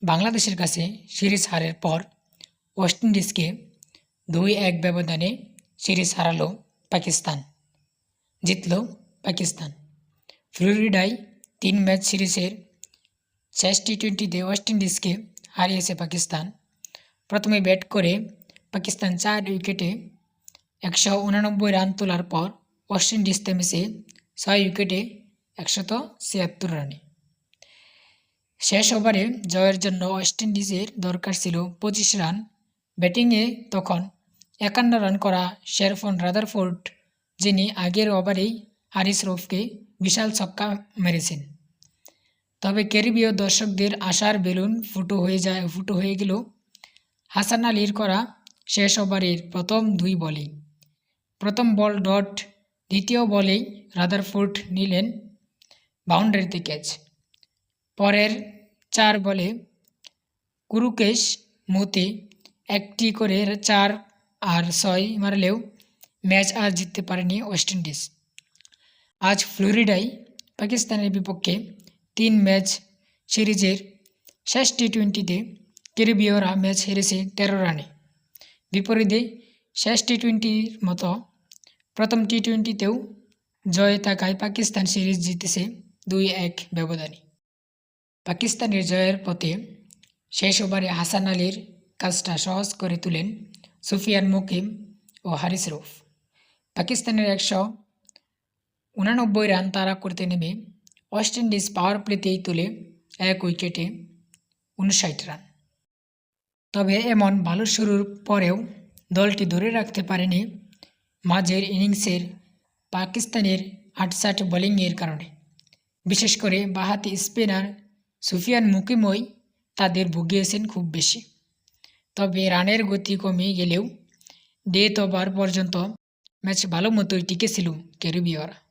বাংলাদেশের কাছে সিরিজ হারের পর ওয়েস্ট ইন্ডিজকে ২-১ ব্যবধানে সিরিজ হারালো পাকিস্তান। জিতল পাকিস্তান। ফ্লোরিডায় ৩ ম্যাচ সিরিজের শেষ টি-টোয়েন্টিতে ওয়েস্ট ইন্ডিজকে হারিয়েছে পাকিস্তান। প্রথমে ব্যাট করে পাকিস্তান ৪ উইকেটে ১৮৯ রান তোলার পর ওয়েস্ট ইন্ডিজ থেমেছে ৬ উইকেটে ১৭৬ রানে। শেষ ওভারে জয়ের জন্য ওয়েস্ট ইন্ডিজের দরকার ছিল ২৫ রান। ব্যাটিংয়ে তখন ৫১ রান করা শেরফন রাদারফোর্ড, যিনি আগের ওভারেই হারিস রৌফকে বিশাল ছক্কা মেরেছেন। তবে ক্যারিবীয় দর্শকদের আশার বেলুন ফুটো হয়ে গেল হাসান আলীর করা শেষ ওভারের প্রথম ২ বলেই। প্রথম বল ডট, দ্বিতীয় বলেই রাদারফোর্ড নিলেন বাউন্ডারিতে ক্যাচ। পরের ৪ বলে কুরুকেশ মতি একটি করে ৪ আর ৬ মারলেও ম্যাচ আর জিততে পারেনি ওয়েস্ট ইন্ডিজ। আজ ফ্লোরিডায় পাকিস্তানের বিপক্ষে ৩ ম্যাচ সিরিজের শেষ টি-টোয়েন্টিতে ক্যারিবীয়রা ম্যাচ হেরেছে ১৩ রানে। বিপরীতে শেষ টি-টোয়েন্টির মতো প্রথম টি-টোয়েন্টিতেও জয়ে থাকায় পাকিস্তান সিরিজ জিতেছে ২-১ ব্যবধানে। পাকিস্তানের জয়ের পথে শেষ ওভারে হাসান আলীর কাজটা সহজ করে তুলেন সুফিয়ান মুকিম ও হারিস রৌফ। পাকিস্তানের ১৮৯ রান তাড়া করতে নেমে ওয়েস্ট ইন্ডিজ পাওয়ার প্লেতেই তোলে ১ উইকেটে ৫৯ রান। তবে এমন ভালো শুরুর পরেও দলটি ধরে রাখতে পারেনি মাঝের ইনিংসের পাকিস্তানের আঁটসাঁট বোলিংয়ের কারণে। বিশেষ করে বাঁহাতি স্পিনার সুফিয়ান মুকিমই তাদের ভুগিয়েছেন খুব বেশি। তবে রানের গতি কমে গেলেও ডেথ ওভার পর্যন্ত ম্যাচ ভালো মতোই টিকেছিল ক্যারিবীয়রা।